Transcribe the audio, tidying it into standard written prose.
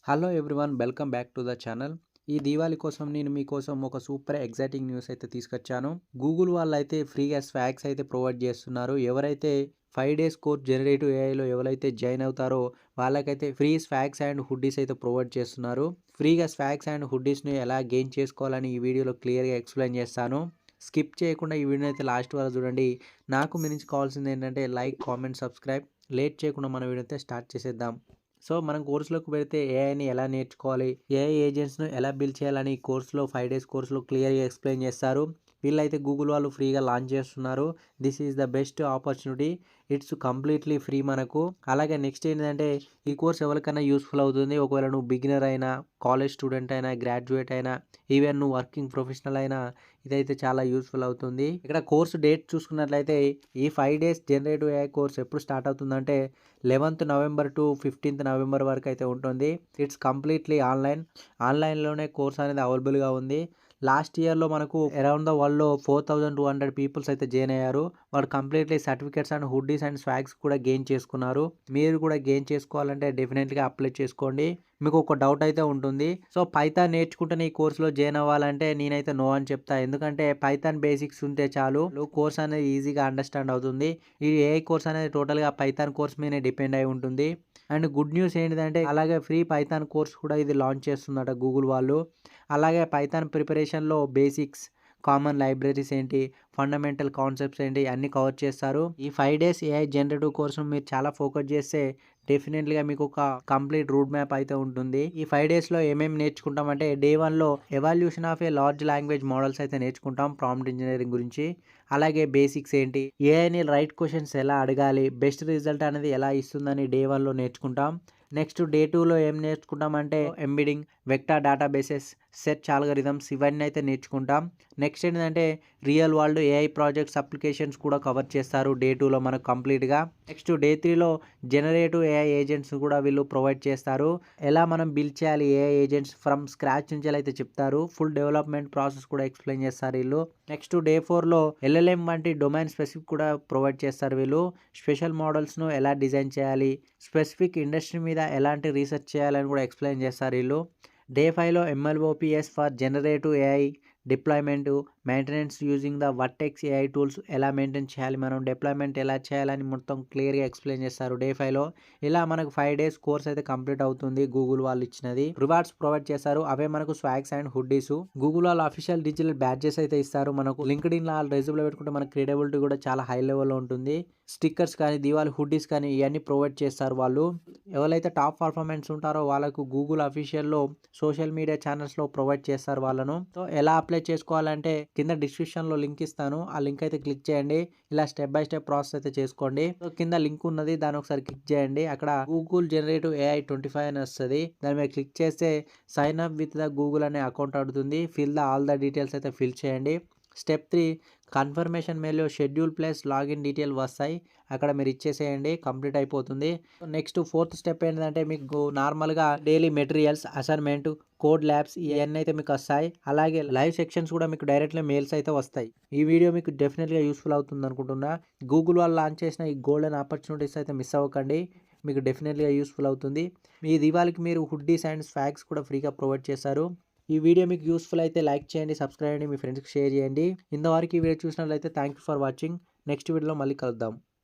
Hello everyone, welcome back to the channel. ఈ దీవాళి కోసం నేను మీకోసం ఒక సూపర్ ఎగ్జైటింగ్ న్యూస్ అయితే తీసుకొచ్చాను. గూగుల్ వాళ్ళు అయితే ఫ్రీగా స్వాగ్స్ అయితే ప్రొవైడ్ చేస్తున్నారు. ఎవరైతే 5 డేస్ కోర్స్ జనరేటివ్ ఏఐలో ఎవరైతే జాయిన్ అవుతారో వాళ్ళకైతే ఫ్రీ స్వాగ్స్ అండ్ హుడ్డీస్ అయితే ప్రొవైడ్ చేస్తున్నారు. ఫ్రీగా స్వాగ్స్ అండ్ హుడ్డీస్ని ఎలా గెయిన్ చేసుకోవాలని ఈ వీడియోలో క్లియర్గా ఎక్స్ప్లెయిన్ చేస్తాను. స్కిప్ చేయకుండా ఈ వీడియో అయితే లాస్ట్ వరకు చూడండి. నాకు మీ నుంచి కావాల్సింది ఏంటంటే లైక్, కామెంట్, సబ్స్క్రైబ్. లేట్ చేయకుండా మన వీడియో అయితే స్టార్ట్ చేసేద్దాం. సో మనం కోర్సులోకి పెడితే ఏఐని ఎలా నేర్చుకోవాలి, ఏఐ ఏజెంట్స్ను ఎలా బిల్డ్ చేయాలని ఈ కోర్సులో 5 డేస్ కోర్సులో క్లియర్గా ఎక్స్ప్లెయిన్ చేస్తారు. వీళ్ళైతే గూగుల్ వాళ్ళు ఫ్రీగా లాంచ్ చేస్తున్నారు. This is the best opportunity. It's completely free మనకు. అలాగే నెక్స్ట్ ఏంటంటే ఈ కోర్స్ ఎవరికైనా యూస్ఫుల్ అవుతుంది. ఒకవేళ నువ్వు బిగినర్ అయినా, కాలేజ్ స్టూడెంట్ అయినా, గ్రాడ్యుయేట్ అయినా, ఈవెన్ నువ్వు వర్కింగ్ ప్రొఫెషనల్ అయినా ఇదైతే చాలా యూస్ఫుల్ అవుతుంది. ఇక్కడ కోర్సు డేట్ చూసుకున్నట్లయితే ఈ 5 డేస్ జనరేటివ్ ఏఐ కోర్స్ ఎప్పుడు స్టార్ట్ అవుతుందంటే 11th November to 15th November వరకు అయితే ఉంటుంది. ఇట్స్ కంప్లీట్లీ ఆన్లైన్లోనే కోర్స్ అనేది అవైలబుల్గా ఉంది. లాస్ట్ ఇయర్లో మనకు అరౌండ్ ద వరల్డ్లో 4200 పీపుల్స్ అయితే జాయిన్ అయ్యారు. వాళ్ళు completely certificates and hoodies and swags కూడా గెయిన్ చేసుకున్నారు. మీరు కూడా గెయిన్ చేసుకోవాలంటే డెఫినెట్గా అప్లై చేసుకోండి. మీకు ఒక డౌట్ అయితే ఉంటుంది. సో పైథాన్ నేర్చుకుంటే ఈ కోర్సులో జాయిన్ అవ్వాలంటే నేనైతే నో అని చెప్తా. ఎందుకంటే పైథాన్ బేసిక్స్ ఉంటే చాలు, కోర్స్ అనేది ఈజీగా అండర్స్టాండ్ అవుతుంది. ఈ ఏఐ కోర్స్ అనేది టోటల్గా పైథాన్ కోర్స్ మీదనే డిపెండ్ అయి ఉంటుంది. అండ్ గుడ్ న్యూస్ ఏంటిదంటే అలాగే ఫ్రీ పైథాన్ కోర్స్ కూడా ఇది లాంచ్ చేస్తుందట గూగుల్ వాళ్ళు. అలాగే పైథాన్ ప్రిపరేషన్లో బేసిక్స్, కామన్ లైబ్రరీస్ ఏంటి, ఫండమెంటల్ కాన్సెప్ట్స్ ఏంటి అన్నీ కవర్ చేస్తారు. ఈ 5 డేస్ ఏఐ జనరేటివ్ కోర్సును మీరు చాలా ఫోకస్ చేస్తే డెఫినెట్లీగా మీకు ఒక కంప్లీట్ రూట్ మ్యాప్ అయితే ఉంటుంది. ఈ 5 డేస్లో ఏమేమి నేర్చుకుంటామంటే డే 1లో evolution of a large language models అయితే నేర్చుకుంటాం, ప్రాంప్ట్ ఇంజనీరింగ్ గురించి. అలాగే బేసిక్స్ ఏంటి, ఏఐని రైట్ క్వశ్చన్స్ ఎలా అడగాలి, బెస్ట్ రిజల్ట్ అనేది ఎలా ఇస్తుందని డే 1లో నేర్చుకుంటాం. నెక్స్ట్ డే 2లో ఏం నేర్చుకుంటామంటే embedding, vector databases, search algorithms ఇవన్నీ అయితే నేర్చుకుంటాం. నెక్స్ట్ ఏంటంటే real world AI projects applications కూడా కవర్ చేస్తారు డే 2లో మనకు కంప్లీట్గా. నెక్స్ట్ డే 3లో జనరేటివ్ ఏఐ ఏజెంట్స్ కూడా వీళ్ళు ప్రొవైడ్ చేస్తారు. ఎలా మనం బిల్డ్ చేయాలి ఏఐ ఏజెంట్స్ ఫ్రమ్ స్క్రాచ్ నుంచి అయితే చెప్తారు. ఫుల్ డెవలప్మెంట్ ప్రాసెస్ కూడా ఎక్స్ప్లెయిన్ చేస్తారు వీళ్ళు. నెక్స్ట్ డే 4లో ఎల్ఎల్ఎం వంటి డొమైన్ స్పెసిఫిక్ కూడా ప్రొవైడ్ చేస్తారు వీళ్ళు. స్పెషల్ మోడల్స్ను ఎలా డిజైన్ చేయాలి, స్పెసిఫిక్ ఇండస్ట్రీ మీద ఎలాంటి రీసెర్చ్ చేయాలని కూడా ఎక్స్ప్లెయిన్ చేస్తారు వీళ్ళు. డే 5లో MLOps for generative AI deployment, maintenance using the Vertex AI tools ఎలా మెయింటైన్ చేయాలి, మనం డిప్లాయ్మెంట్ ఎలా చేయాలని మొత్తం క్లియర్గా ఎక్స్ప్లెయిన్ చేస్తారు డే 5లో. ఇలా మనకు 5 డేస్ కోర్స్ అయితే కంప్లీట్ అవుతుంది. గూగుల్ వాళ్ళు ఇచ్చినది రివార్డ్స్ ప్రొవైడ్ చేస్తారు. అవే మనకు స్వాగ్స్ అండ్ హుడ్డీస్. గూగుల్ వాళ్ళు అఫీషియల్ డిజిటల్ బ్యాడ్జెస్ అయితే ఇస్తారు మనకు. లింక్డ్ఇన్ లో రెజ్యూమ్లో పెట్టుకుంటే మన క్రెడిబిలిటీ కూడా చాలా హై లెవెల్లో ఉంటుంది. స్టిక్కర్స్ కానీ, దివాళి హుడ్డీస్ కానీ ఇవన్నీ ప్రొవైడ్ చేస్తారు వాళ్ళు. ఎవరైతే టాప్ పర్ఫార్మెన్స్ ఉంటారో వాళ్ళకు గూగుల్ అఫీషియల్లో సోషల్ మీడియా ఛానల్స్లో ప్రొవైడ్ చేస్తారు వాళ్ళను. సో ఎలా అప్లై చేసుకోవాలంటే కింద డిస్క్రిప్షన్లో లింక్ ఇస్తాను, ఆ లింక్ అయితే క్లిక్ చేయండి. ఇలా స్టెప్ బై స్టెప్ ప్రాసెస్ అయితే చేసుకోండి. సో కింద లింక్ ఉన్నది, దాన్ని ఒకసారి క్లిక్ చేయండి. అక్కడ గూగుల్ జనరేటివ్ ఏఐ 25 అని వస్తుంది. దాని మీద క్లిక్ చేస్తే sign up with the Google అనే అకౌంట్ అడుగుతుంది. Fill the all the details అయితే ఫిల్ చేయండి. స్టెప్ 3 కన్ఫర్మేషన్ మెయిల్లో షెడ్యూల్ ప్లస్ లాగిన్ డీటెయిల్ వస్తాయి, అక్కడ మీరు ఇచ్చేసేయండి, కంప్లీట్ అయిపోతుంది. నెక్స్ట్ 4th స్టెప్ ఏంటంటే మీకు నార్మల్గా daily materials, assignment, code labs ఇవన్నీ అయితే మీకు వస్తాయి. అలాగే లైవ్ సెక్షన్స్ కూడా మీకు డైరెక్ట్గా మెయిల్స్ అయితే వస్తాయి. ఈ వీడియో మీకు డెఫినెట్గా యూస్ఫుల్ అవుతుంది అనుకుంటున్నా. గూగుల్ వాళ్ళు లాంచ్ చేసిన ఈ గోల్డెన్ ఆపర్చునిటీస్ అయితే మిస్ అవ్వకండి, మీకు డెఫినెట్గా యూస్ఫుల్ అవుతుంది. మీ దివాళికి మీరు హుడ్డీస్ అండ్ స్వాగ్స్ కూడా ఫ్రీగా ప్రొవైడ్ చేస్తారు. ఈ వీడియో మీకు యూస్ఫుల్ అయితే లైక్ చేయండి, సబ్స్క్రైబ్ చేయండి, మీ ఫ్రెండ్స్కి షేర్ చేయండి. ఇంతవరకు ఈ వీడియో చూసినట్లయితే thank you for watching. Next వీడియోలో మళ్ళీ కలుద్దాం.